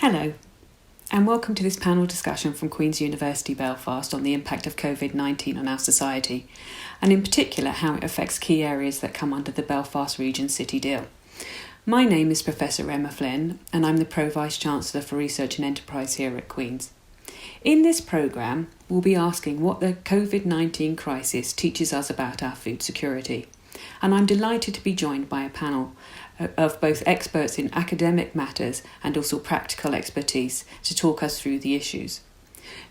Hello, and welcome to this panel discussion from Queen's University Belfast on the impact of COVID-19 on our society, and in particular how it affects key areas that come under the Belfast Region City Deal. My name is Professor Emma Flynn, and I'm the Pro-Vice-Chancellor for Research and Enterprise here at Queen's. In this programme, we'll be asking what the COVID-19 crisis teaches us about our food security, and I'm delighted to be joined by a panel of both experts in academic matters and also practical expertise to talk us through the issues.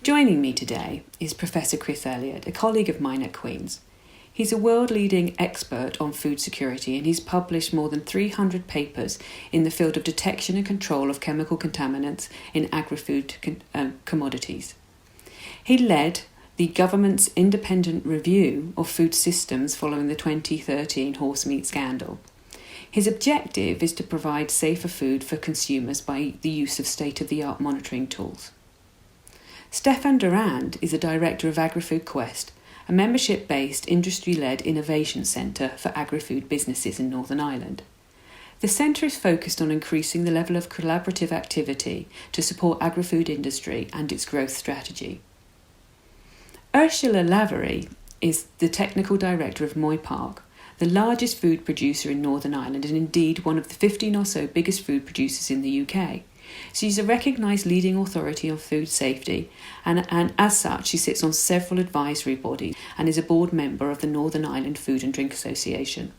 Joining me today is Professor Chris Elliott, a colleague of mine at Queen's. He's a world-leading expert on food security, and he's published more than 300 papers in the field of detection and control of chemical contaminants in agri-food commodities. He led the government's independent review of food systems following the 2013 horse meat scandal. His objective is to provide safer food for consumers by the use of state-of-the-art monitoring tools. Stefan Durant is a director of AgriFood Quest, a membership-based, industry-led innovation centre for agri-food businesses in Northern Ireland. The centre is focused on increasing the level of collaborative activity to support agri-food industry and its growth strategy. Ursula Lavery is the technical director of Moy Park, the largest food producer in Northern Ireland and indeed one of the 15 or so biggest food producers in the UK. She's a recognised leading authority on food safety and as such she sits on several advisory bodies and is a board member of the Northern Ireland Food and Drink Association.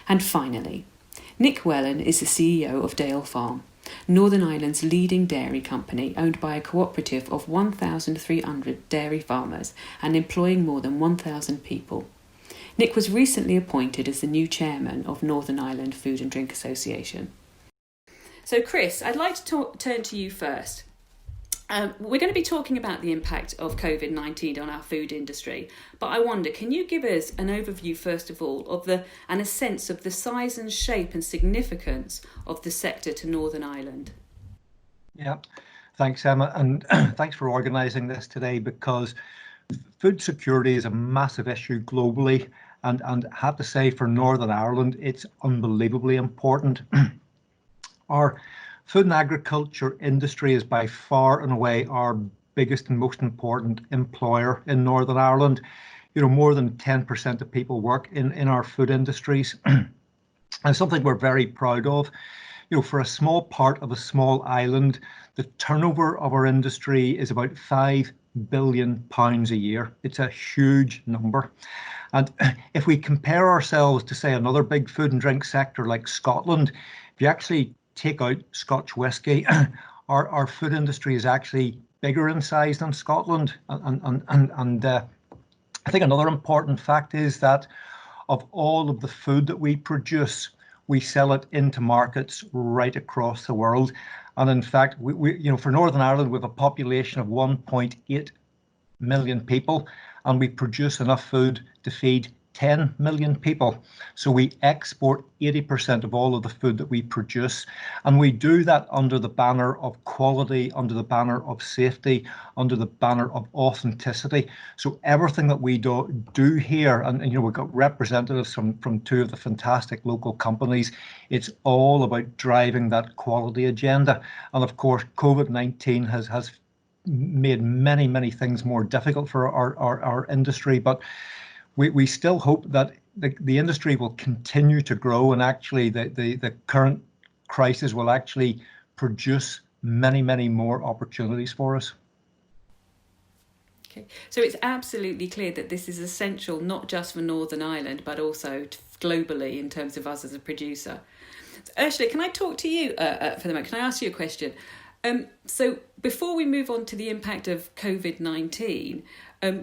And finally, Nick Whelan is the CEO of Dale Farm, Northern Ireland's leading dairy company owned by a cooperative of 1,300 dairy farmers and employing more than 1,000 people. Nick was recently appointed as the new chairman of Northern Ireland Food and Drink Association. So Chris, I'd like to turn to you first. We're going to be talking about the impact of COVID-19 on our food industry, but I wonder, can you give us an overview first of all of and a sense of the size and shape and significance of the sector to Northern Ireland? Yeah, thanks Emma, and thanks for organising this today, because food security is a massive issue globally, and I have to say for Northern Ireland it's unbelievably important. Our food and agriculture industry is by far and away our biggest and most important employer in Northern Ireland. You know, more than 10% of people work in our food industries, and something we're very proud of. You know, for a small part of a small island, the turnover of our industry is about £5 billion a year. It's a huge number. And if we compare ourselves to, say, another big food and drink sector like Scotland, if you actually take out Scotch whisky, our food industry is actually bigger in size than Scotland. And I think another important fact is that of all of the food that we produce, we sell it into markets right across the world. And in fact, we you know, for Northern Ireland, we have a population of 1.8 million people, and we produce enough food to feed 10 million people. So we export 80% of all of the food that we produce, and we do that under the banner of quality, under the banner of safety, under the banner of authenticity. So everything that we do here, and you know, we've got representatives from two of the fantastic local companies, it's all about driving that quality agenda. And of course, COVID-19 has made many things more difficult for our industry, but we still hope that the industry will continue to grow, and actually the current crisis will actually produce many more opportunities for us. Okay, so it's absolutely clear that this is essential not just for Northern Ireland but also globally in terms of us as a producer. Ursula, can I talk to you for the moment? Can I ask you a question? So before we move on to the impact of COVID-19,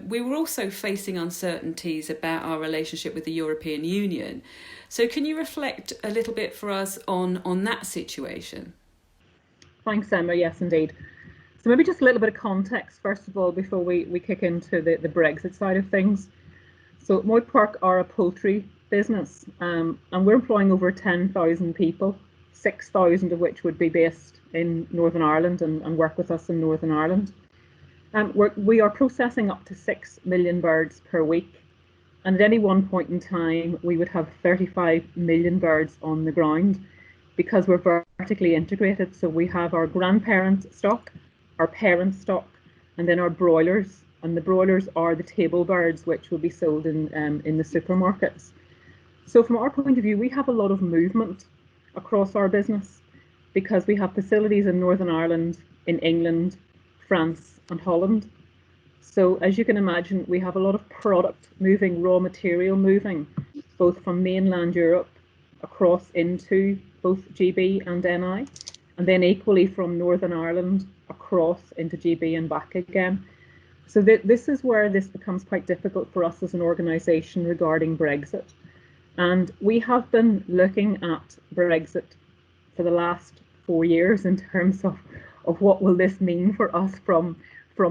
we were also facing uncertainties about our relationship with the European Union. So can you reflect a little bit for us on that situation? Thanks, Emma. Yes, indeed. So maybe just a little bit of context, first of all, before we kick into the Brexit side of things. So Moy Park are a poultry business, and we're employing over 10,000 people, 6,000 of which would be based in Northern Ireland and work with us in Northern Ireland. We are processing up to 6 million birds per week, and at any one point in time we would have 35 million birds on the ground. because we're vertically integrated. So we have our grandparent stock, our parent stock, and then our broilers. And the broilers are the table birds, which will be sold in the supermarkets. So from our point of view, we have a lot of movement across our business because we have facilities in Northern Ireland, in England, France, and Holland. So as you can imagine, we have a lot of product moving, raw material moving, both from mainland Europe across into both GB and NI, and then equally from Northern Ireland across into GB and back again. So this is where this becomes quite difficult for us as an organisation regarding Brexit. And we have been looking at Brexit for the last 4 years in terms of what will this mean for us from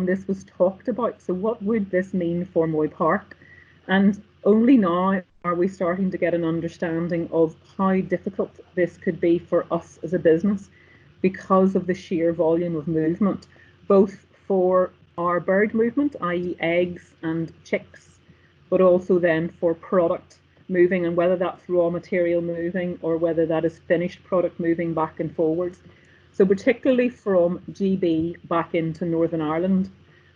this was talked about. So what would this mean for Moy Park? And only now are we starting to get an understanding of how difficult this could be for us as a business because of the sheer volume of movement, both for our bird movement, i.e. eggs and chicks, but also then for product moving, and whether that's raw material moving or whether that is finished product moving back and forwards. So particularly from GB back into Northern Ireland,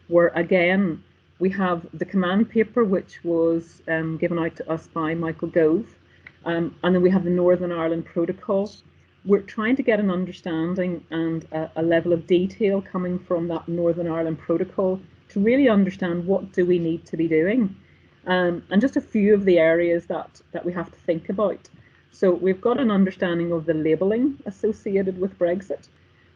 where again, we have the command paper, which was given out to us by Michael Gove, and then we have the Northern Ireland Protocol. We're trying to get an understanding and a level of detail coming from that Northern Ireland Protocol to really understand what do we need to be doing. And just a few of the areas that we have to think about. So we've got an understanding of the labelling associated with Brexit.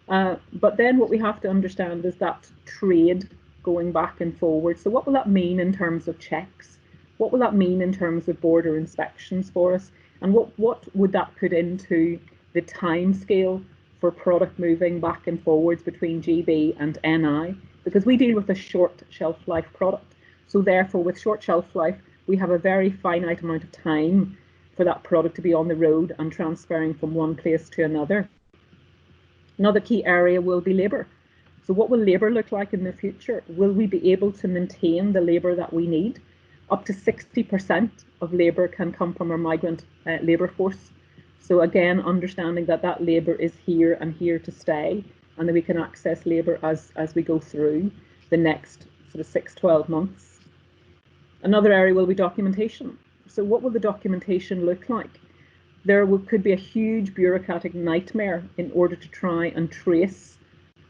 But then what we have to understand is that trade going back and forward. So what will that mean in terms of checks? What will that mean in terms of border inspections for us? And what would that put into the time scale for product moving back and forwards between GB and NI? Because we deal with a short shelf life product. So therefore, with short shelf life, we have a very finite amount of time for that product to be on the road and transferring from one place to another. Another key area will be labour. So what will labour look like in the future? Will we be able to maintain the labour that we need? Up to 60% of labour can come from our migrant labour force. So again, understanding that that labour is here and here to stay, and that we can access labour as we go through the next sort of 6-12 months. Another area will be documentation. So what will the documentation look like? There could be a huge bureaucratic nightmare in order to try and trace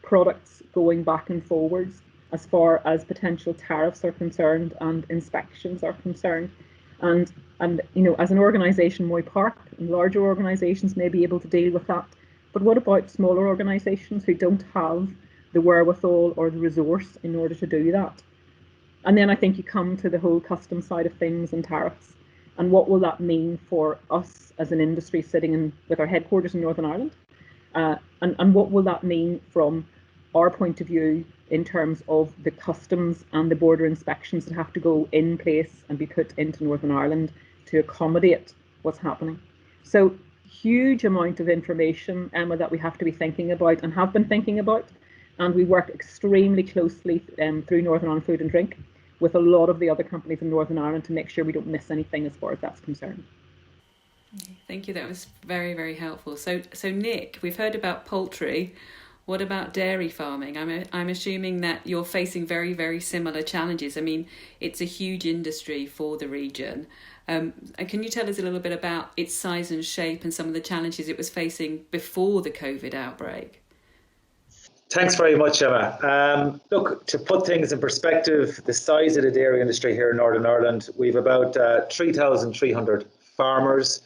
products going back and forwards as far as potential tariffs are concerned and inspections are concerned. And you know, as an organisation, Moy Park and larger organisations may be able to deal with that. But what about smaller organisations who don't have the wherewithal or the resource in order to do that? And then I think you come to the whole customs side of things and tariffs. And what will that mean for us as an industry sitting in with our headquarters in Northern Ireland? And what will that mean from our point of view in terms of the customs and the border inspections that have to go in place and be put into Northern Ireland to accommodate what's happening? So huge amount of information, Emma, that we have to be thinking about and have been thinking about. And we work extremely closely through Northern Ireland Food and Drink with a lot of the other companies in Northern Ireland to make sure we don't miss anything as far as that's concerned. Thank you. That was very, very helpful. So Nick, we've heard about poultry. What about dairy farming? I'm assuming that you're facing very, very similar challenges. I mean, it's a huge industry for the region. And can you tell us a little bit about its size and shape and some of the challenges it was facing before the COVID outbreak? Thanks very much, Emma. Look, to put things in perspective, the size of the dairy industry here in Northern Ireland, we've about 3,300 farmers.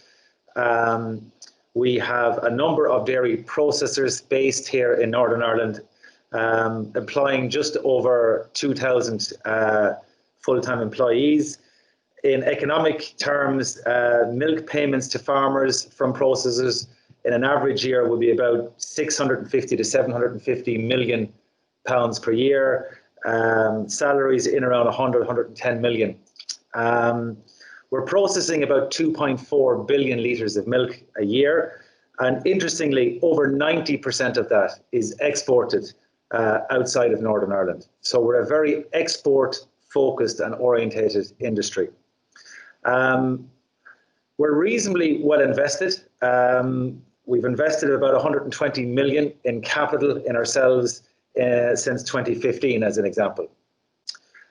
We have a number of dairy processors based here in Northern Ireland, employing just over 2,000 full-time employees. In economic terms, milk payments to farmers from processors in an average year would be about 650 to 750 million pounds per year. Salaries in around 100, 110 million. We're processing about 2.4 billion litres of milk a year. And interestingly, over 90% of that is exported outside of Northern Ireland. So we're a very export-focused and orientated industry. We're reasonably well invested. We've invested about 120 million in capital in ourselves since 2015, as an example.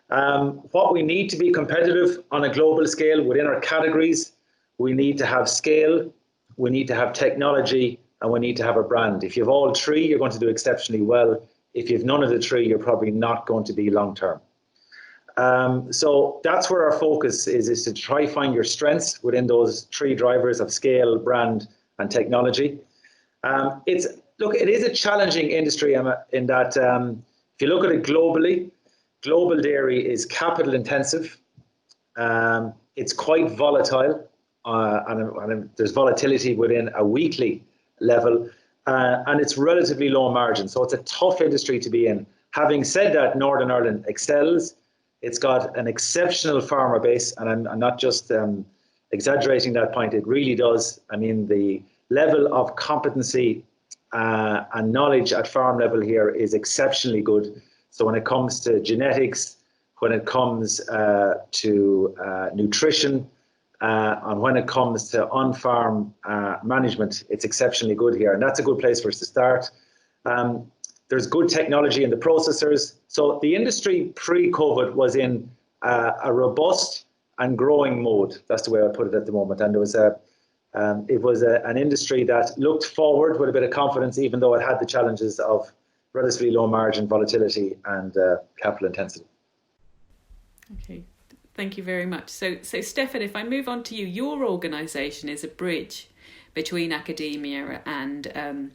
What we need to be competitive on a global scale within our categories, we need to have scale, we need to have technology, and we need to have a brand. If you have all three, you're going to do exceptionally well. If you have none of the three, you're probably not going to be long term. So that's where our focus is to try find your strengths within those three drivers of scale, brand, and technology. It is a challenging industry, Emma, in that if you look at it globally, global dairy is capital intensive. It's quite volatile, and there's volatility within a weekly level, and it's relatively low margin. So it's a tough industry to be in. Having said that, Northern Ireland excels. It's got an exceptional farmer base, and I'm not just exaggerating that point. It really does. I mean, the level of competency and knowledge at farm level here is exceptionally good. So when it comes to genetics, when it comes to nutrition, and when it comes to on-farm management, it's exceptionally good here. And that's a good place for us to start. There's good technology in the processors. So the industry pre-COVID was in a robust and growing mode. That's the way I put it at the moment. And it was an industry that looked forward with a bit of confidence, even though it had the challenges of relatively low margin, volatility, and capital intensity. Okay, thank you very much. So Stefan, if I move on to you, your organisation is a bridge between academia and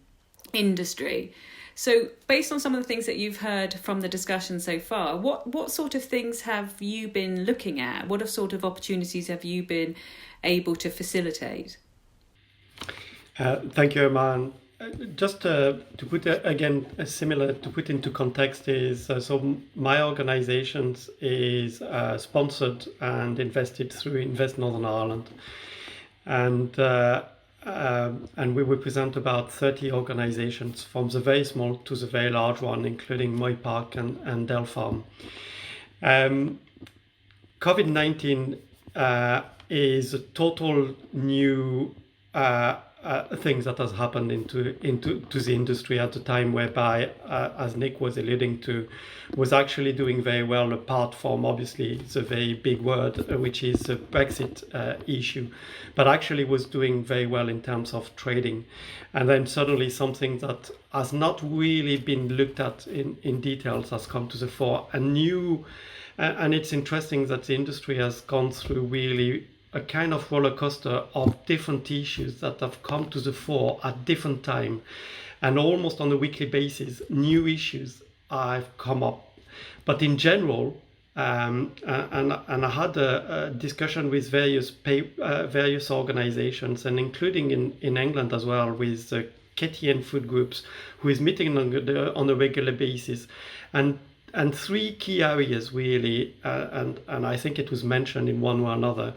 industry. So based on some of the things that you've heard from the discussion so far, what sort of things have you been looking at? What sort of opportunities have you been able to facilitate? Thank you, Emma. Just to put similar to put into context is so my organisation is sponsored and invested through Invest Northern Ireland, and we represent about 30 organisations from the very small to the very large one, including Moy Park and Dell Farm. COVID-19 is a total new things that has happened into the industry at a time whereby, as Nick was alluding to, was actually doing very well, apart from obviously the very big word, which is the Brexit issue, but actually was doing very well in terms of trading. And then suddenly something that has not really been looked at in details has come to the fore. And it's interesting that the industry has gone through really a kind of roller coaster of different issues that have come to the fore at different time, and almost on a weekly basis, new issues have come up. But in general, and I had a discussion with various organizations, and including in England as well, with KTN Food Groups, who is meeting on a regular basis, and three key areas really, and I think it was mentioned in one or another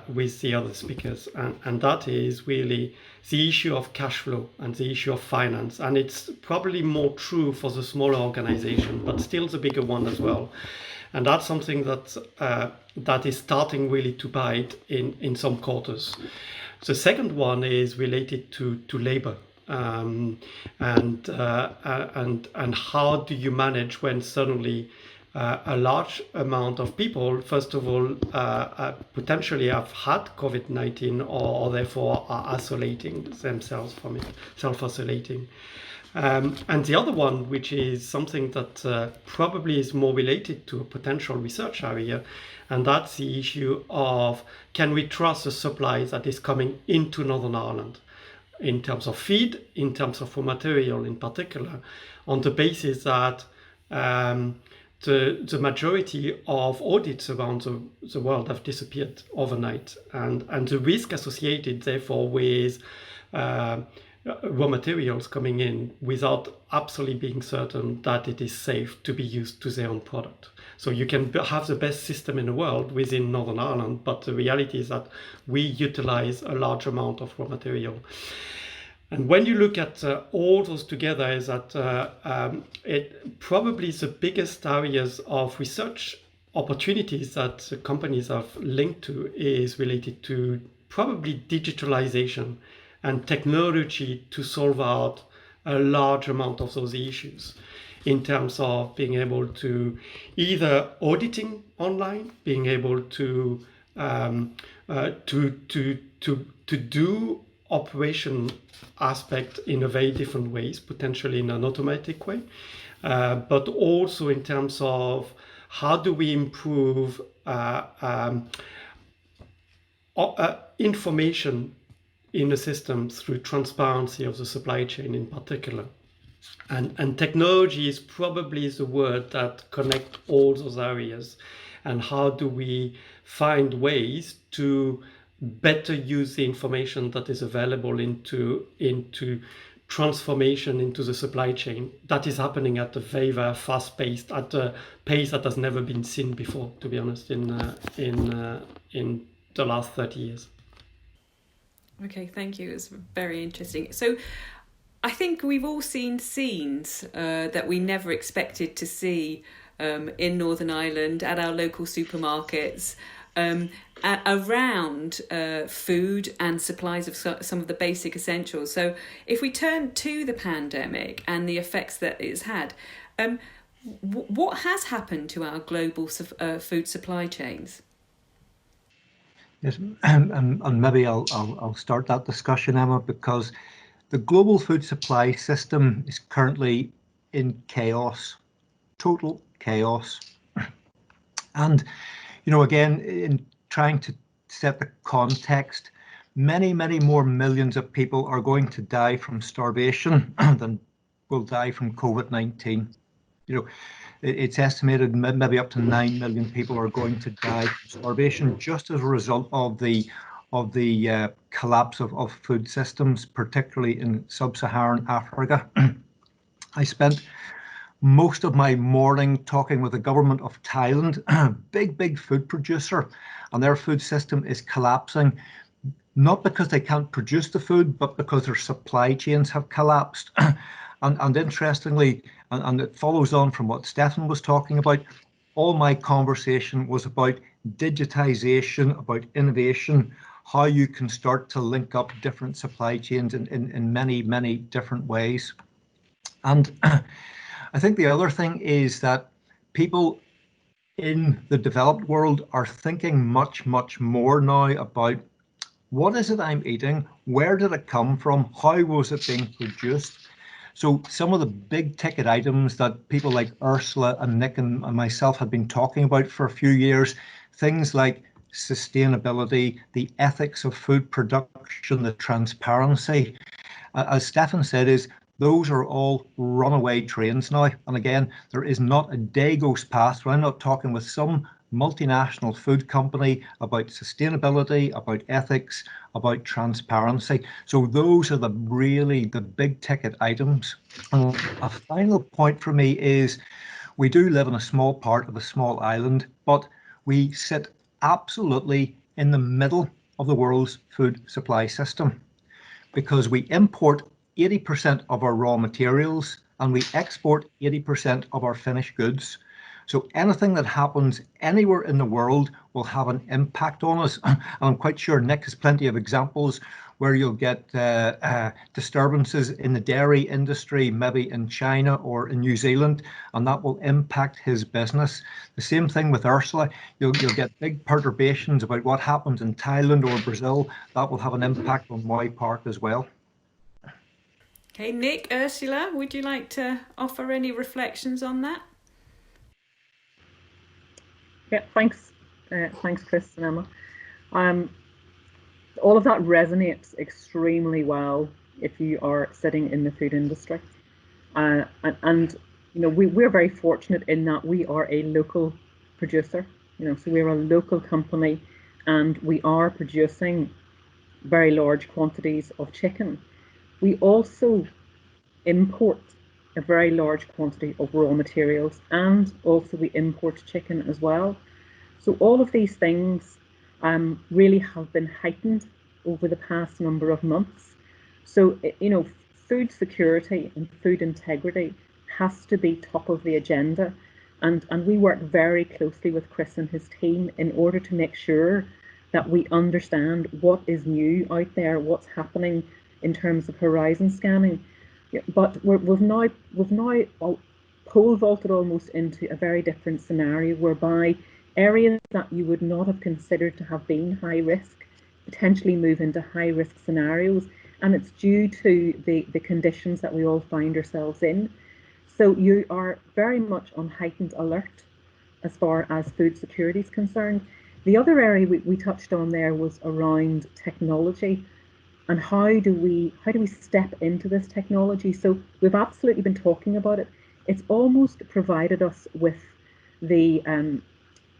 with the other speakers, and that is really the issue of cash flow and the issue of finance. And it's probably more true for the smaller organization, but still the bigger one as well. And that's something that is starting really to bite in some quarters. The second one is related to labor. And how do you manage when suddenly a large amount of people, first of all, potentially have had COVID-19 or therefore are isolating themselves from it, self-isolating. And the other one, which is something that probably is more related to a potential research area, and that's the issue of, can we trust the supply that is coming into Northern Ireland in terms of feed, in terms of raw material in particular, on the basis that the majority of audits around the world have disappeared overnight, and the risk associated therefore with raw materials coming in without absolutely being certain that it is safe to be used to their own product. So you can have the best system in the world within Northern Ireland, but the reality is that we utilize a large amount of raw material. And when you look at all those together, is that it probably the biggest areas of research opportunities that companies have linked to is related to probably digitalization and technology to solve out a large amount of those issues in terms of being able to either auditing online, being able to do operation aspect in a very different ways, potentially in an automatic way, but also in terms of how do we improve information in the system through transparency of the supply chain in particular. And technology is probably the word that connect all those areas. And how do we find ways to better use the information that is available into transformation into the supply chain that is happening at a very, very fast pace, at a pace that has never been seen before, to be honest, in the last 30 years. Okay, thank you. It's very interesting. So I think we've all seen scenes that we never expected to see in Northern Ireland at our local supermarkets around food and supplies of some of the basic essentials. So if we turn to the pandemic and the effects that it's had, what has happened to our global food supply chains? Yes, and maybe I'll start that discussion, Emma, because the global food supply system is currently in chaos, total chaos. And, again, in trying to set the context, many, many more millions of people are going to die from starvation than will die from COVID-19. It's estimated maybe up to 9 million people are going to die from starvation just as a result of the collapse of food systems, particularly in sub-Saharan Africa. I spent most of my morning talking with the government of Thailand, big food producer, and their food system is collapsing, not because they can't produce the food, but because their supply chains have collapsed. And interestingly, and it follows on from what Stefan was talking about, all my conversation was about digitization, about innovation, how you can start to link up different supply chains in many different ways. And I think the other thing is that people in the developed world are thinking much more now about what is it I'm eating, where did it come from, how was it being produced. So some of the big ticket items that people like Ursula and Nick and myself have been talking about for a few years, things like sustainability, the ethics of food production, the transparency, as Stefan said, is those are all runaway trains now. And again, there is not a day goes past where I'm not talking with some multinational food company about sustainability, about ethics, about transparency. So those are the big ticket items. And a final point for me is we do live in a small part of a small island, but we sit absolutely in the middle of the world's food supply system because we import 80% of our raw materials and we export 80% of our finished goods. So anything that happens anywhere in the world will have an impact on us. And I'm quite sure Nick has plenty of examples where you'll get disturbances in the dairy industry, maybe in China or in New Zealand, and that will impact his business. The same thing with Ursula. You'll get big perturbations about what happens in Thailand or Brazil. That will have an impact on my part as well. Okay, Nick, Ursula, would you like to offer any reflections on that? Yeah, thanks, Chris and Emma. All of that resonates extremely well if you are sitting in the food industry, and we're very fortunate in that we are a local producer. So we're a local company, and we are producing very large quantities of chicken. We also import a very large quantity of raw materials, and also we import chicken as well. So all of these things really have been heightened over the past number of months. So, food security and food integrity has to be top of the agenda. And we work very closely with Chris and his team in order to make sure that we understand what is new out there, what's happening in terms of horizon scanning. Yeah, but we've now pole vaulted almost into a very different scenario whereby areas that you would not have considered to have been high risk potentially move into high risk scenarios, and it's due to the conditions that we all find ourselves in. So you are very much on heightened alert as far as food security is concerned. The other area we touched on there was around technology and how do we step into this technology. So we've absolutely been talking about it. It's almost provided us with the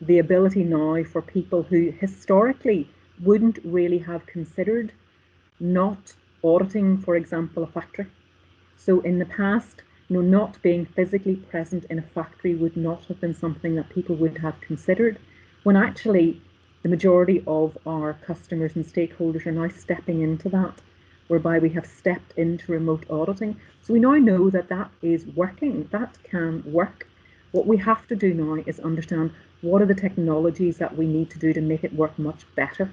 ability now for people who historically wouldn't really have considered not auditing, for example, a factory. So in the past, not being physically present in a factory would not have been something that people would have considered, when actually the majority of our customers and stakeholders are now stepping into that, whereby we have stepped into remote auditing. So we now know that that is working, that can work. What we have to do now is understand what are the technologies that we need to do to make it work much better.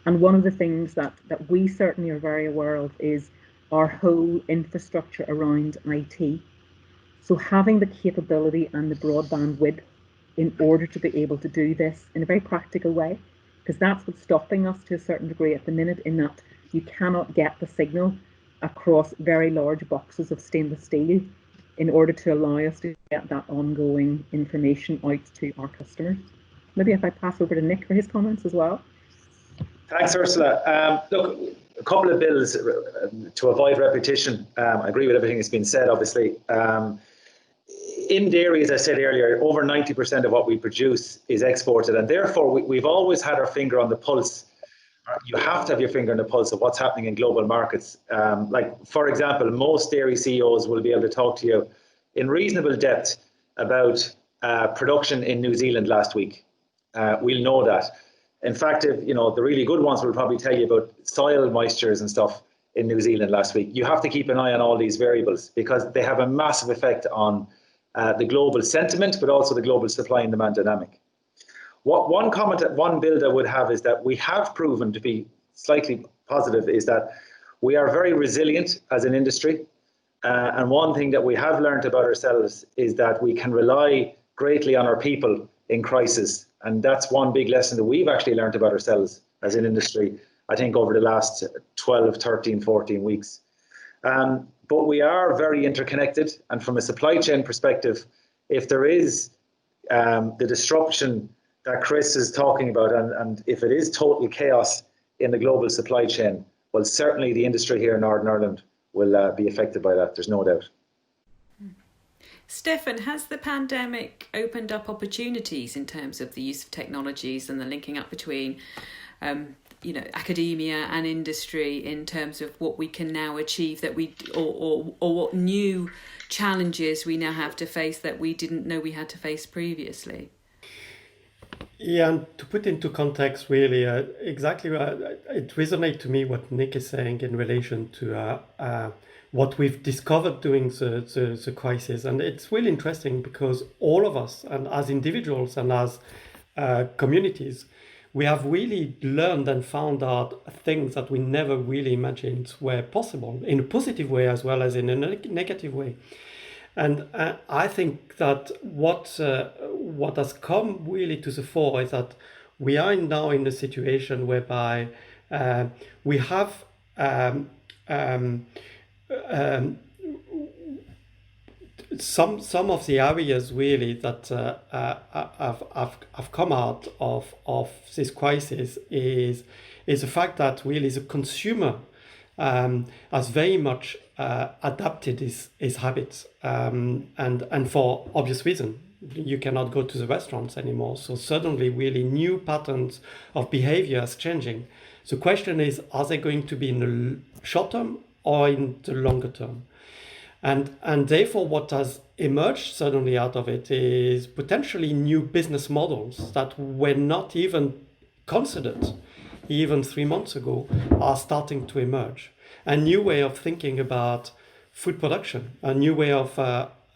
And one of the things that we certainly are very aware of is our whole infrastructure around IT. So having the capability and the broadband width in order to be able to do this in a very practical way, because that's what's stopping us to a certain degree at the minute, in that you cannot get the signal across very large boxes of stainless steel in order to allow us to get that ongoing information out to our customers. Maybe if I pass over to Nick for his comments as well. Thanks, Ursula. Look, a couple of bills to avoid repetition. I agree with everything that's been said, obviously. In dairy, as I said earlier, over 90% of what we produce is exported, and therefore we've always had our finger on the pulse. You have to have your finger on the pulse of what's happening in global markets. Like, for example, most dairy CEOs will be able to talk to you in reasonable depth about production in New Zealand last week. We'll know that. In fact, the really good ones will probably tell you about soil moistures and stuff in New Zealand last week. You have to keep an eye on all these variables because they have a massive effect on the global sentiment, but also the global supply and demand dynamic. One build I would have is that we have proven to be slightly positive is that we are very resilient as an industry. And one thing that we have learned about ourselves is that we can rely greatly on our people in crisis. And that's one big lesson that we've actually learned about ourselves as an industry, I think, over the last 12, 13, 14 weeks. But we are very interconnected. And from a supply chain perspective, if there is the disruption that Chris is talking about, and if it is total chaos in the global supply chain, well, certainly the industry here in Northern Ireland will be affected by that. There's no doubt. Stefan, has the pandemic opened up opportunities in terms of the use of technologies and the linking up between academia and industry in terms of what we can now achieve that or what new challenges we now have to face that we didn't know we had to face previously? Yeah, and to put into context, really, exactly, it resonates to me what Nick is saying in relation to what we've discovered during the crisis. And it's really interesting because all of us, and as individuals and as communities, we have really learned and found out things that we never really imagined were possible, in a positive way as well as in a negative way. And I think that what has come really to the fore is that we are now in a situation whereby we have some of the areas really that have come out of this crisis is the fact that really the consumer has very much adapted his habits, and for obvious reason. You cannot go to the restaurants anymore. So suddenly really new patterns of behavior is changing. The question is, are they going to be in the short term or in the longer term? And therefore what has emerged suddenly out of it is potentially new business models that were not even considered even 3 months ago are starting to emerge. A new way of thinking about food production, a new way of,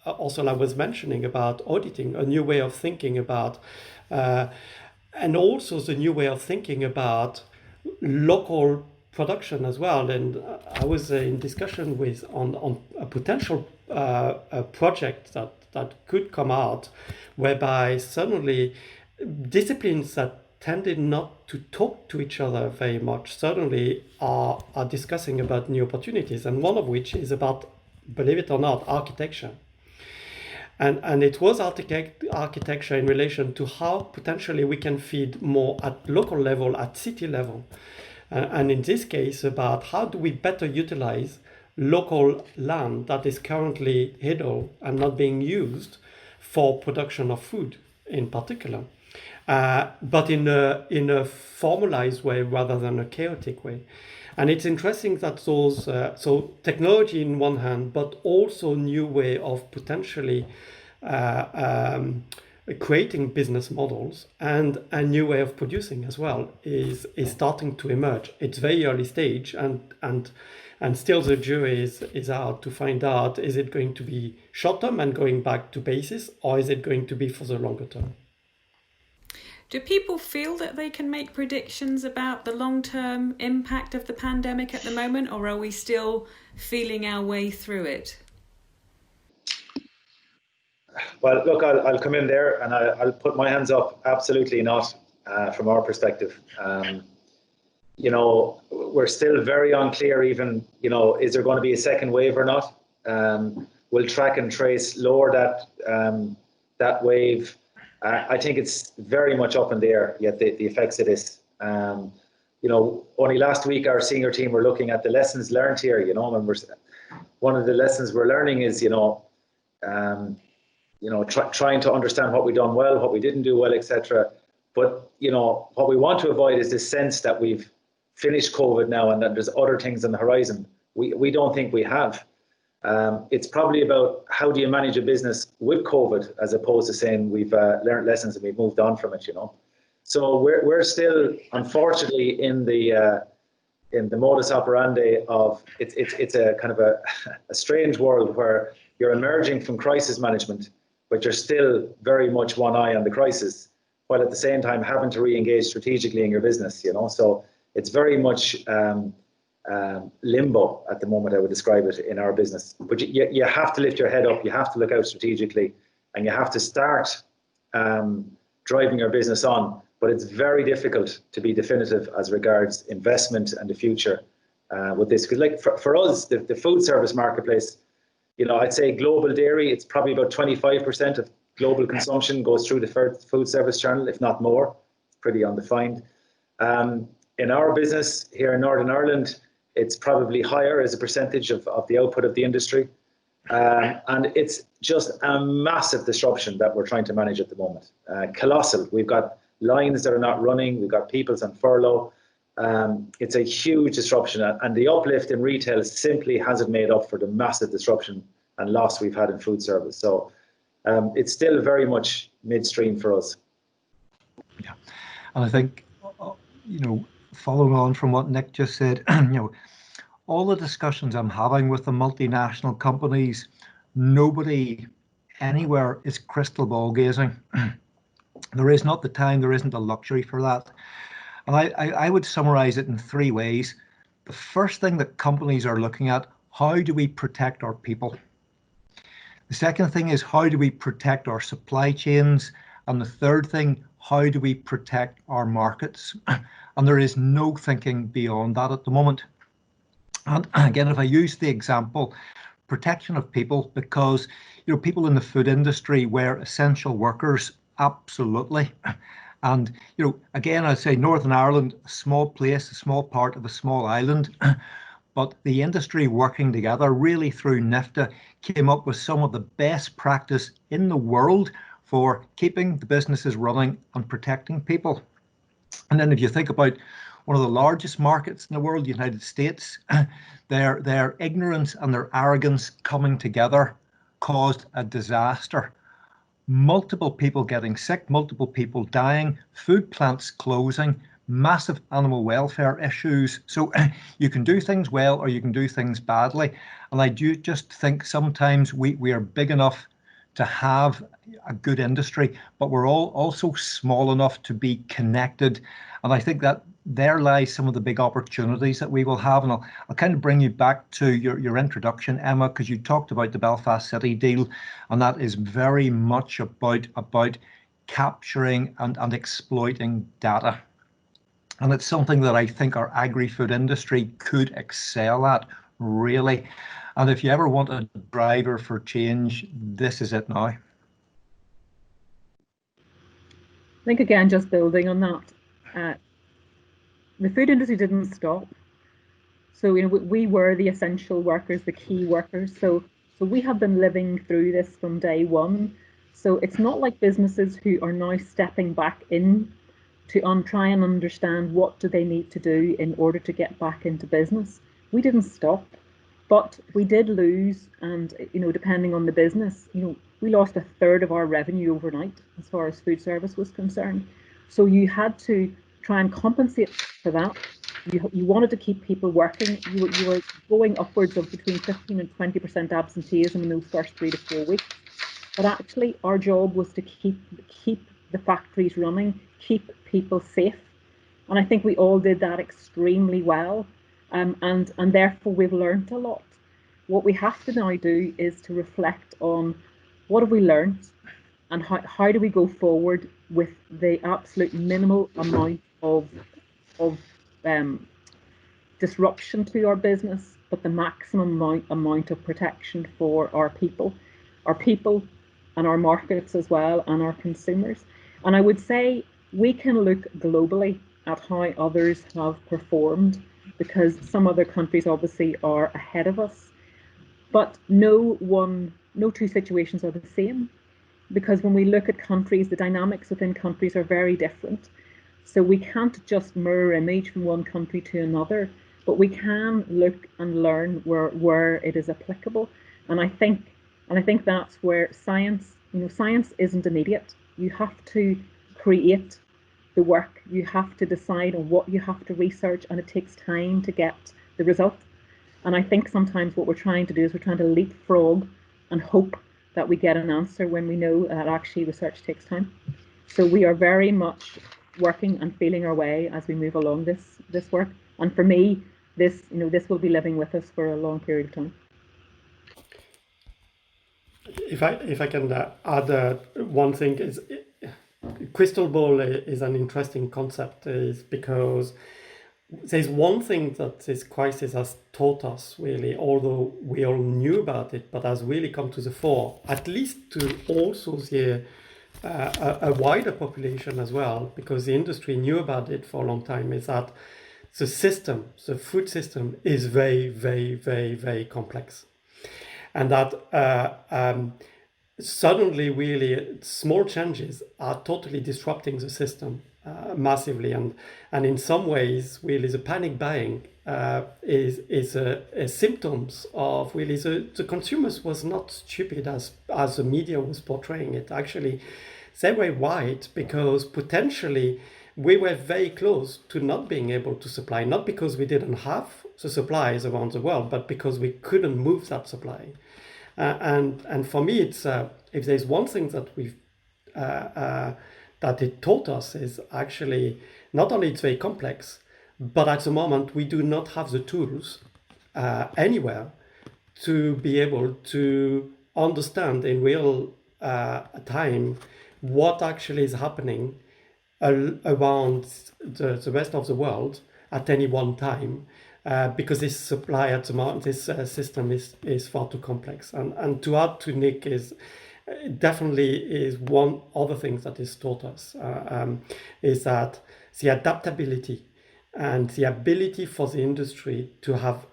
also I was mentioning about auditing, a new way of thinking about, and also the new way of thinking about local production as well. And I was in discussion with on a potential a project that could come out, whereby suddenly disciplines that tended not to talk to each other very much suddenly are discussing about new opportunities, and one of which is about, believe it or not, architecture. And it was architecture in relation to how potentially we can feed more at local level, at city level. And in this case, about how do we better utilize local land that is currently idle and not being used for production of food in particular, but in a formalized way rather than a chaotic way. And it's interesting that those, so technology in one hand, but also new way of potentially creating business models and a new way of producing as well is starting to emerge. It's very early stage, and still the jury is out to find out, is it going to be short term and going back to basis, or is it going to be for the longer term? Do people feel that they can make predictions about the long-term impact of the pandemic at the moment, or are we still feeling our way through it? Well, look, I'll come in there and I'll put my hands up. Absolutely not, from our perspective. We're still very unclear even, is there going to be a second wave or not? We'll track and trace, lower that wave. I think it's very much up in the air, yet the effects of this. Only last week our senior team were looking at the lessons learned here, and one of the lessons we're learning is, trying to understand what we done well, what we didn't do well, etc. But, what we want to avoid is this sense that we've finished COVID now and that there's other things on the horizon. We don't think we have. It's probably about how do you manage a business with COVID, as opposed to saying we've learned lessons and we've moved on from it, So we're still, unfortunately, in the modus operandi of it's a kind of a strange world where you're emerging from crisis management, but you're still very much one eye on the crisis, while at the same time having to re-engage strategically in your business, So it's very much limbo at the moment, I would describe it, in our business. But you have to lift your head up, you have to look out strategically, and you have to start driving your business on. But it's very difficult to be definitive as regards investment and the future with this. Because for us, the food service marketplace, I'd say global dairy, it's probably about 25% of global consumption goes through the food service channel, if not more. It's pretty undefined. In our business here in Northern Ireland, it's probably higher as a percentage of the output of the industry. And it's just a massive disruption that we're trying to manage at the moment. Colossal. We've got lines that are not running. We've got people's on furlough. It's a huge disruption. And the uplift in retail simply hasn't made up for the massive disruption and loss we've had in food service. So it's still very much midstream for us. Yeah. And I think, following on from what Nick just said, all the discussions I'm having with the multinational companies, nobody anywhere is crystal ball gazing. There is not the time, there isn't a luxury for that. And I would summarize it in three ways. The first thing that companies are looking at, how do we protect our people? The second thing is, how do we protect our supply chains? And the third thing, how do we protect our markets? And there is no thinking beyond that at the moment. And again, if I use the example, protection of people, because people in the food industry were essential workers, absolutely. And again, I'd say Northern Ireland, a small place, a small part of a small island, but the industry working together really through NIFTA came up with some of the best practice in the world for keeping the businesses running and protecting people. And then if you think about one of the largest markets in the world, the United States, their ignorance and their arrogance coming together caused a disaster. Multiple people getting sick, multiple people dying, food plants closing, massive animal welfare issues. So you can do things well or you can do things badly. And I do just think sometimes we are big enough to have a good industry, but we're all also small enough to be connected. And I think that there lies some of the big opportunities that we will have. And I'll kind of bring you back to your introduction, Emma, because you talked about the Belfast City deal, and that is very much about capturing and exploiting data. And it's something that I think our agri-food industry could excel at, really. And if you ever want a driver for change, this is it now. I think, again, just building on that, the food industry didn't stop. So, we were the essential workers, the key workers. So we have been living through this from day one. So it's not like businesses who are now stepping back in to try and understand what do they need to do in order to get back into business. We didn't stop, but we did lose. And, depending on the business, we lost a third of our revenue overnight as far as food service was concerned. So you had to try and compensate for that. You wanted to keep people working. You were going upwards of between 15 and 20% absenteeism in those first 3 to 4 weeks. But actually, our job was to keep the factories running, keep people safe. And I think we all did that extremely well. And therefore, we've learned a lot. What we have to now do is to reflect on what have we learned and how do we go forward with the absolute minimal amount of disruption to our business, but the maximum amount of protection for our people and our markets as well, and our consumers. And I would say we can look globally at how others have performed, because some other countries obviously are ahead of us, but no two situations are the same, because when we look at countries, the dynamics within countries are very different. So we can't just mirror image from one country to another, but we can look and learn where it is applicable. And I think that's where science isn't immediate. You have to create the work, you have to decide on what you have to research, and it takes time to get the result. And I think sometimes what we're trying to do is we're trying to leapfrog and hope that we get an answer when we know that actually research takes time. So we are very much working and feeling our way as we move along this work. And for me, this will be living with us for a long period of time. If I can add one thing, is crystal ball is an interesting concept, is because there's one thing that this crisis has taught us, really, although we all knew about it, but has really come to the fore, at least to also a wider population as well, because the industry knew about it for a long time, is that the food system is very, very, very, very complex. And that suddenly really small changes are totally disrupting the system massively. And in some ways, really the panic buying is a symptoms of really the consumers was not stupid as the media was portraying it. Actually, they were right, because potentially we were very close to not being able to supply, not because we didn't have the supplies around the world, but because we couldn't move that supply. And for me, it's if there's one thing that that it taught us, is actually not only it's very complex, but at the moment we do not have the tools anywhere to be able to understand in real time what actually is happening around the rest of the world at any one time, because this supply at the moment, this system is far too complex. And to add to Nick, is definitely is one other thing that is taught us, is that the adaptability and the ability for the industry to have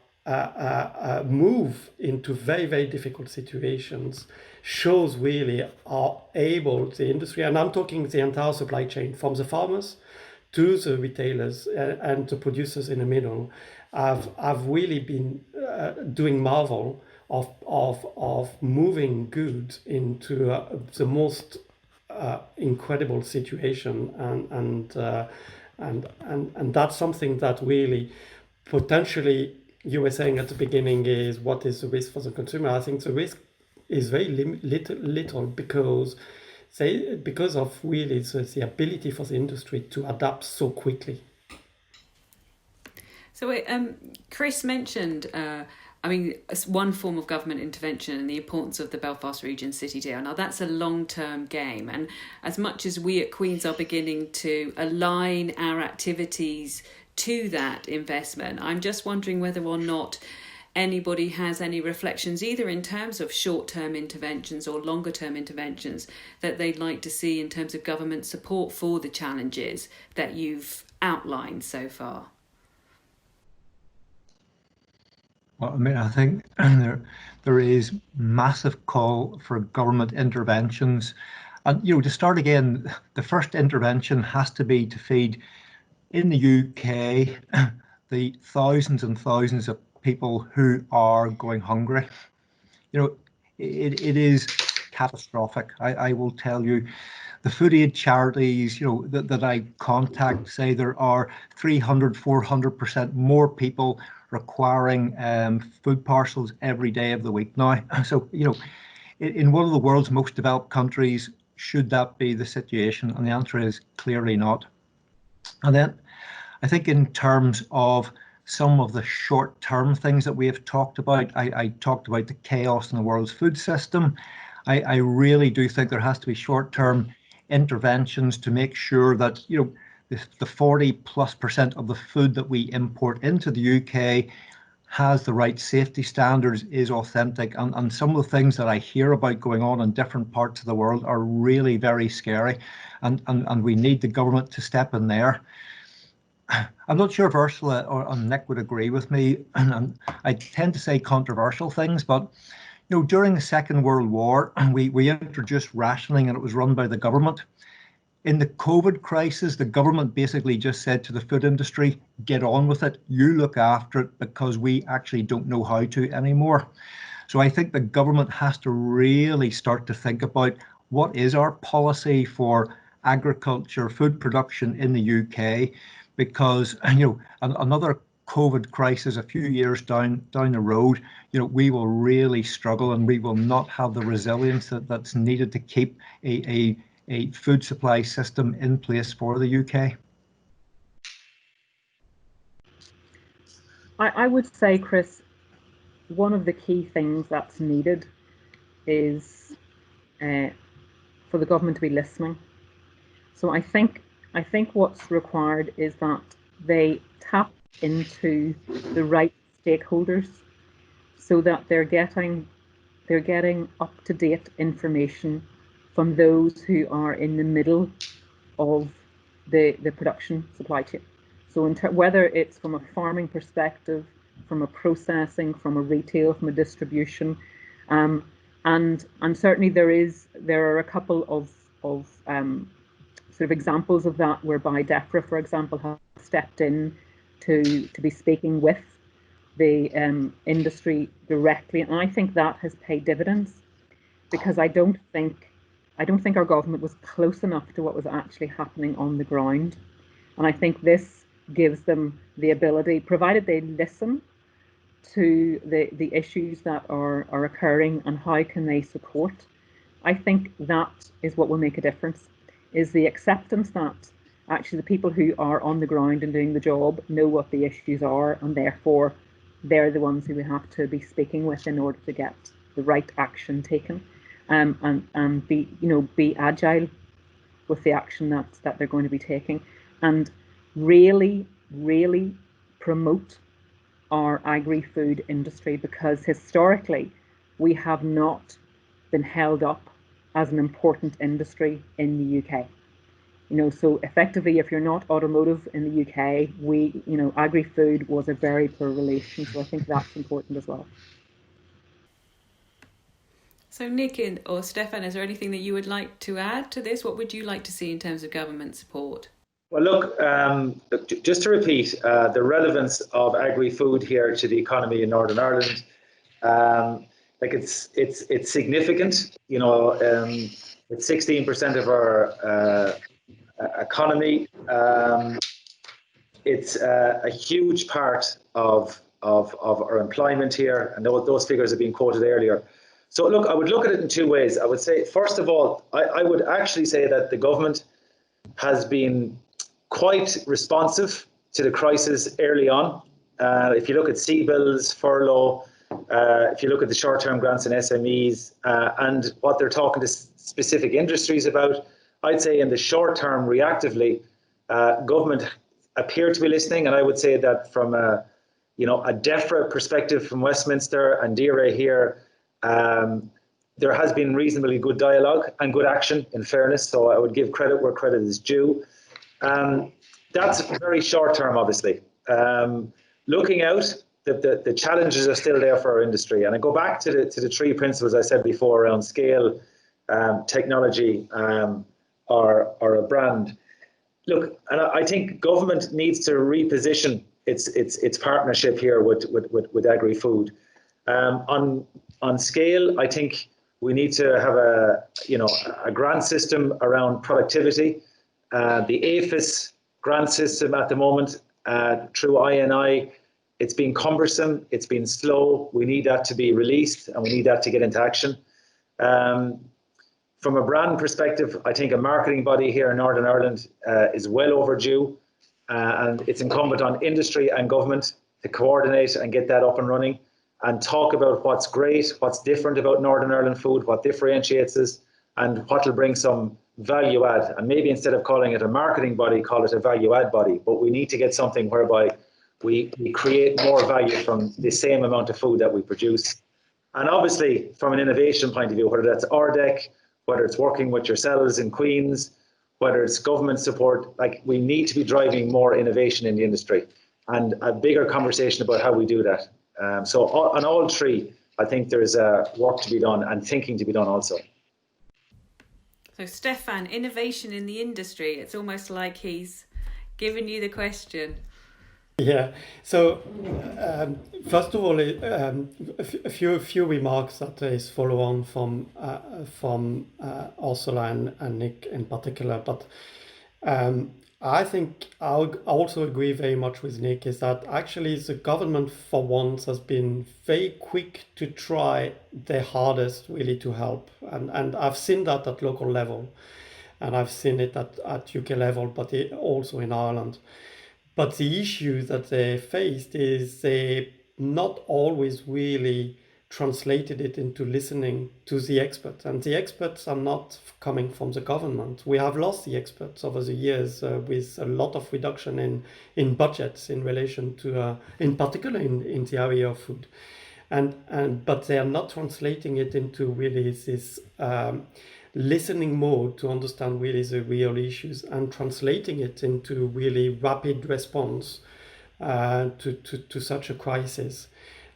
move into very, very difficult situations shows really how able the industry, and I'm talking the entire supply chain, from the farmers to the retailers and the producers in the middle, have really been doing marvel of moving goods into the most incredible situation, and that's something that really potentially, you were saying at the beginning, is what is the risk for the consumer. I think the risk is very little because of really the ability for the industry to adapt so quickly. So Chris mentioned, it's one form of government intervention and the importance of the Belfast Region City Deal. Now that's a long-term game, and as much as we at Queen's are beginning to align our activities to that investment, I'm just wondering whether or not anybody has any reflections, either in terms of short-term interventions or longer-term interventions, that they'd like to see in terms of government support for the challenges that you've outlined so far. Well, I mean, I think there is massive call for government interventions, and to start again, the first intervention has to be to feed in the UK the thousands and thousands of people who are going hungry. It is catastrophic. I will tell you, the food aid charities, that I contact say there are 300, 400% more people requiring food parcels every day of the week now. So, in one of the world's most developed countries, should that be the situation? And the answer is clearly not. And then I think in terms of some of the short-term things that we have talked about, I talked about the chaos in the world's food system. I really do think there has to be short-term interventions to make sure that the 40+% of the food that we import into the UK has the right safety standards, is authentic, and some of the things that I hear about going on in different parts of the world are really very scary, and we need the government to step in there. I'm not sure if Ursula or Nick would agree with me, and I tend to say controversial things, but during the Second World War, we introduced rationing, and it was run by the government. In the COVID crisis, the government basically just said to the food industry, get on with it, you look after it, because we actually don't know how to anymore. So I think the government has to really start to think about what is our policy for agriculture, food production in the UK, because another COVID crisis a few years down the road, we will really struggle, and we will not have the resilience that's needed to keep a food supply system in place for the UK. I would say, Chris, one of the key things that's needed is for the government to be listening. So I think what's required is that they tap into the right stakeholders so that they're getting up-to-date information from those who are in the middle of the production supply chain. So whether it's from a farming perspective, from a processing, from a retail, from a distribution, and certainly there are a couple of sort of examples of that whereby DEFRA, for example, has stepped in to be speaking with the industry directly, and I think that has paid dividends, because I don't think our government was close enough to what was actually happening on the ground, and I think this gives them the ability, provided they listen to the issues that are occurring and how can they support. I think that is what will make a difference, is the acceptance that actually the people who are on the ground and doing the job know what the issues are, and therefore they're the ones who we have to be speaking with in order to get the right action taken, and be agile with the action that they're going to be taking, and really promote our agri-food industry, because historically we have not been held up as an important industry in the UK. So effectively, if you're not automotive in the UK, agri-food was a very poor relation. So I think that's important as well. So Nick or Stefan, is there anything that you would like to add to this? What would you like to see in terms of government support? Well, look, just to repeat, the relevance of agri-food here to the economy in Northern Ireland, it's significant. It's 16% of our economy. It's a huge part of our employment here, and those figures have been quoted earlier. So look, I would look at it in two ways. I would say, first of all, I would actually say that the government has been quite responsive to the crisis early on. If you look at CBILS, furlough, if you look at the short-term grants and SMEs, and what they're talking to specific industries about, I'd say in the short term, reactively, government appear to be listening, and I would say that from a DEFRA perspective from Westminster and DRA here, there has been reasonably good dialogue and good action, in fairness, so I would give credit where credit is due. That's very short term, obviously. Looking out, the challenges are still there for our industry, and I go back to the three principles I said before around scale, technology, or a brand. Look, and I think government needs to reposition its partnership here with agri-food. On scale, I think we need to have a grant system around productivity. The APHIS grant system at the moment through INI, it's been cumbersome, it's been slow. We need that to be released, and we need that to get into action. From a brand perspective, I think a marketing body here in Northern Ireland is well overdue, and it's incumbent on industry and government to coordinate and get that up and running and talk about what's great, what's different about Northern Ireland food, what differentiates us, and what will bring some value add. And maybe instead of calling it a marketing body, call it a value add body. But we need to get something whereby we create more value from the same amount of food that we produce. And obviously, from an innovation point of view, whether that's RDEC, whether it's working with yourselves in Queen's, whether it's government support, like we need to be driving more innovation in the industry and a bigger conversation about how we do that. So on all three, I think there's work to be done and thinking to be done also. So Stefan, innovation in the industry, it's almost like he's given you the question. Yeah. So first of all, a few remarks that is follow on from Ursula and Nick in particular. But I think I also agree very much with Nick is that actually the government for once has been very quick to try their hardest really to help, and I've seen that at local level, and I've seen it at UK level, but also in Ireland. But the issue that they faced is they not always really translated it into listening to the experts. And the experts are not coming from the government. We have lost the experts over the years with a lot of reduction in budgets in relation to, in particular in the area of food. But they are not translating it into really this listening mode to understand really the real issues and translating it into really rapid response to such a crisis.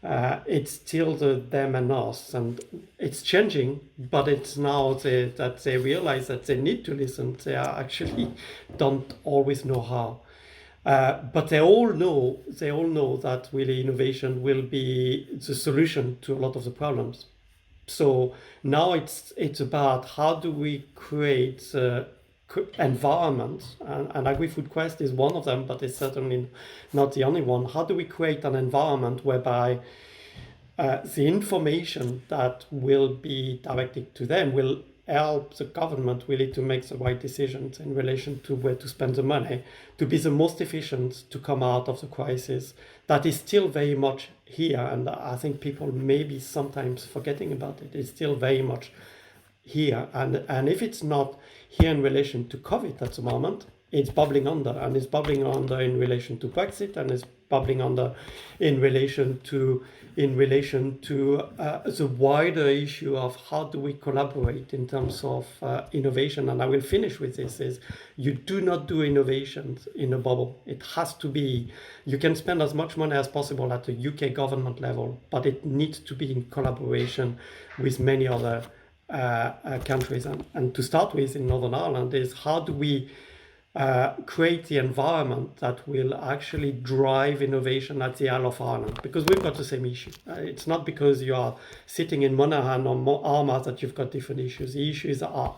It's still the them and us, and it's changing, but it's now that they realize that they need to listen. They are actually don't always know how. But they all know that really innovation will be the solution to a lot of the problems. So now it's about how do we create environment, and Agri-Food Quest is one of them, but it's certainly not the only one. How do we create an environment whereby the information that will be directed to them will help the government really to make the right decisions in relation to where to spend the money, to be the most efficient to come out of the crisis that is still very much here. And I think people may be sometimes forgetting about it. It's still very much here. And if it's not here in relation to COVID at the moment, it's bubbling under, and it's bubbling under in relation to Brexit, and it's bubbling under in relation to the wider issue of how do we collaborate in terms of innovation. And I will finish with this: is you do not do innovations in a bubble. It has to be, you can spend as much money as possible at the UK government level, but it needs to be in collaboration with many other countries. And to start with, in Northern Ireland, is how do we create the environment that will actually drive innovation at the Isle of Ireland, because we've got the same issue. It's not because you are sitting in Monaghan or Armagh that you've got different issues. The issues are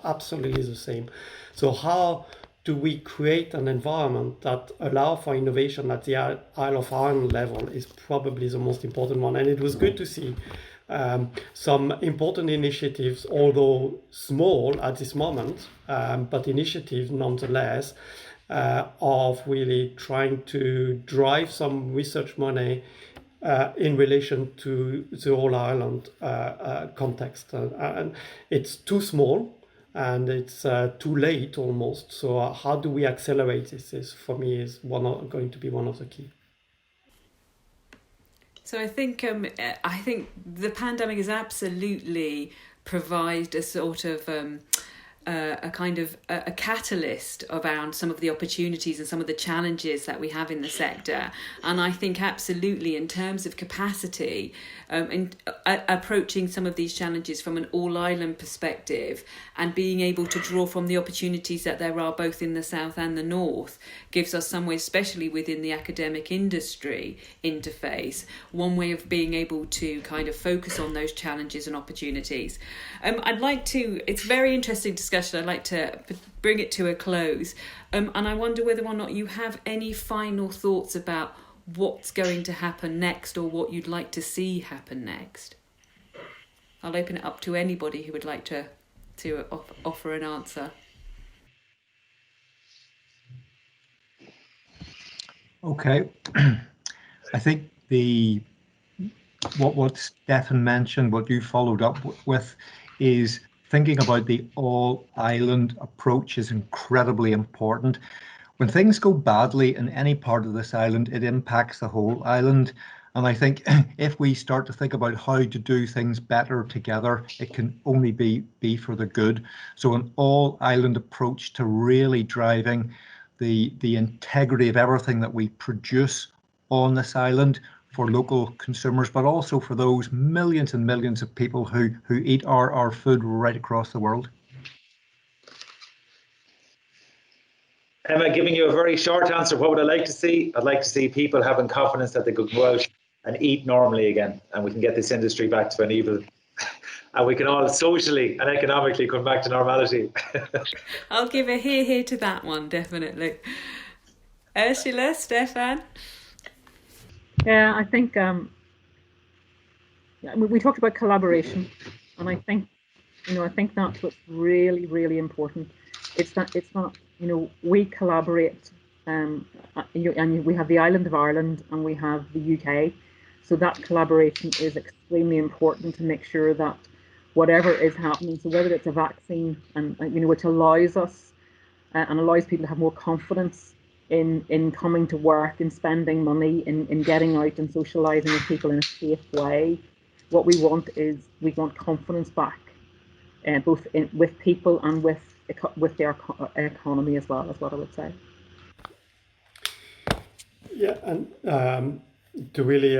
absolutely the same. So how do we create an environment that allow for innovation at the Isle of Ireland level is probably the most important one. And it was good to see some important initiatives, although small at this moment, but initiatives nonetheless, of really trying to drive some research money in relation to the whole Ireland context. And it's too small and it's too late almost. So how do we accelerate this is, for me, is going to be one of the key. So I think the pandemic has absolutely provided a sort of a kind of a catalyst around some of the opportunities and some of the challenges that we have in the sector. And I think absolutely in terms of capacity, approaching some of these challenges from an all-island perspective and being able to draw from the opportunities that there are both in the south and the north gives us some way, especially within the academic industry interface, one way of being able to kind of focus on those challenges and opportunities. It's a very interesting discussion. I'd like to bring it to a close. And I wonder whether or not you have any final thoughts about what's going to happen next or what you'd like to see happen next. I'll open it up to anybody who would like to offer an answer. Okay, I think what Stefan mentioned, what you followed up with, is thinking about the all-island approach is incredibly important. When things go badly in any part of this island, it impacts the whole island. And I think if we start to think about how to do things better together, it can only be for the good. So an all-island approach to really driving the integrity of everything that we produce on this island for local consumers, but also for those millions and millions of people who eat our food right across the world. Emma, giving you a very short answer, what would I like to see? I'd like to see people having confidence that they could go out and eat normally again, and we can get this industry back to an even, and we can all socially and economically come back to normality. I'll give a hear to that one, definitely. Ursula, Stefan? Yeah, I think we talked about collaboration, and I think that's what's really, really important. It's that we collaborate, and we have the island of Ireland and we have the UK, so that collaboration is extremely important to make sure that whatever is happening, so whether it's a vaccine and which allows us and allows people to have more confidence in coming to work and spending money in getting out and socialising with people in a safe way. What we want confidence back, both with people and with their economy as well, is what I would say. Yeah, and to really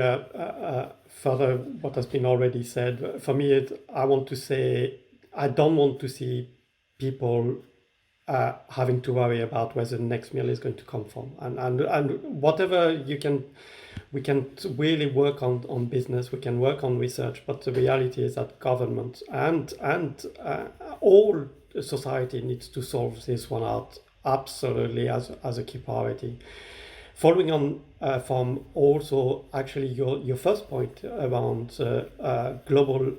further what has been already said, for me, I want to say I don't want to see people having to worry about where the next meal is going to come from, and whatever we can really work on business, we can work on research, but the reality is that government and all society needs to solve this one out absolutely as a key priority. Following on from also actually your first point around global,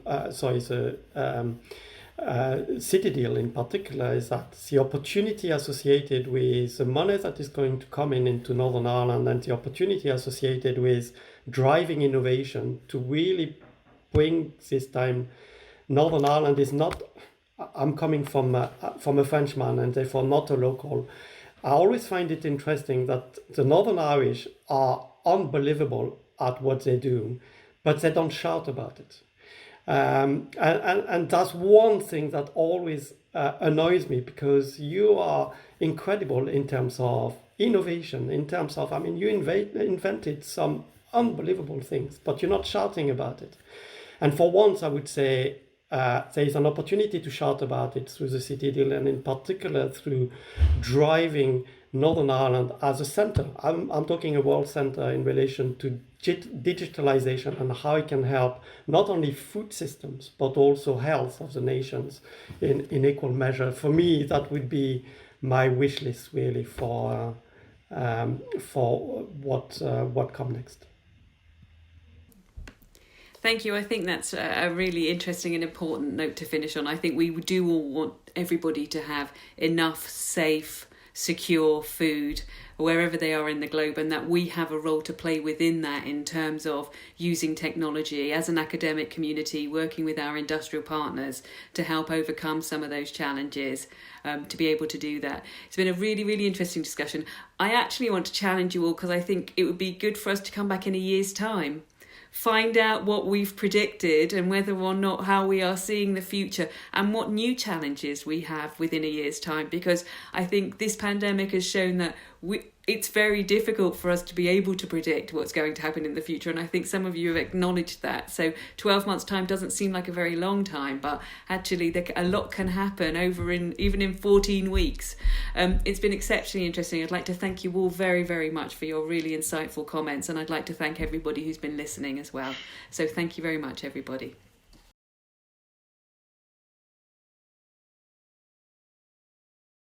city deal in particular, is that the opportunity associated with the money that is going to come into Northern Ireland and the opportunity associated with driving innovation to really bring this time. Northern Ireland is not, I'm coming from a Frenchman and therefore not a local. I always find it interesting that the Northern Irish are unbelievable at what they do, but they don't shout about it. And that's one thing that always annoys me, because you are incredible in terms of innovation, in terms of, you invented some unbelievable things, but you're not shouting about it. And for once, I would say there is an opportunity to shout about it through the city deal, and in particular through driving Northern Ireland as a centre. I'm talking a world centre in relation to digitalization and how it can help not only food systems but also health of the nations in equal measure. For me, that would be my wish list really for what comes next. Thank you. I think that's a really interesting and important note to finish on. I think we do all want everybody to have enough safe, secure food wherever they are in the globe, and that we have a role to play within that in terms of using technology as an academic community, working with our industrial partners to help overcome some of those challenges, to be able to do that. It's been a really, really interesting discussion. I actually want to challenge you all, because I think it would be good for us to come back in a year's time, find out what we've predicted and whether or not how we are seeing the future and what new challenges we have within a year's time, because I think this pandemic has shown that it's very difficult for us to be able to predict what's going to happen in the future, and I think some of you have acknowledged that. So 12 months time doesn't seem like a very long time, but actually a lot can happen even in 14 weeks. It's been exceptionally interesting. I'd like to thank you all very, very much for your really insightful comments, and I'd like to thank everybody who's been listening as well. So thank you very much, everybody.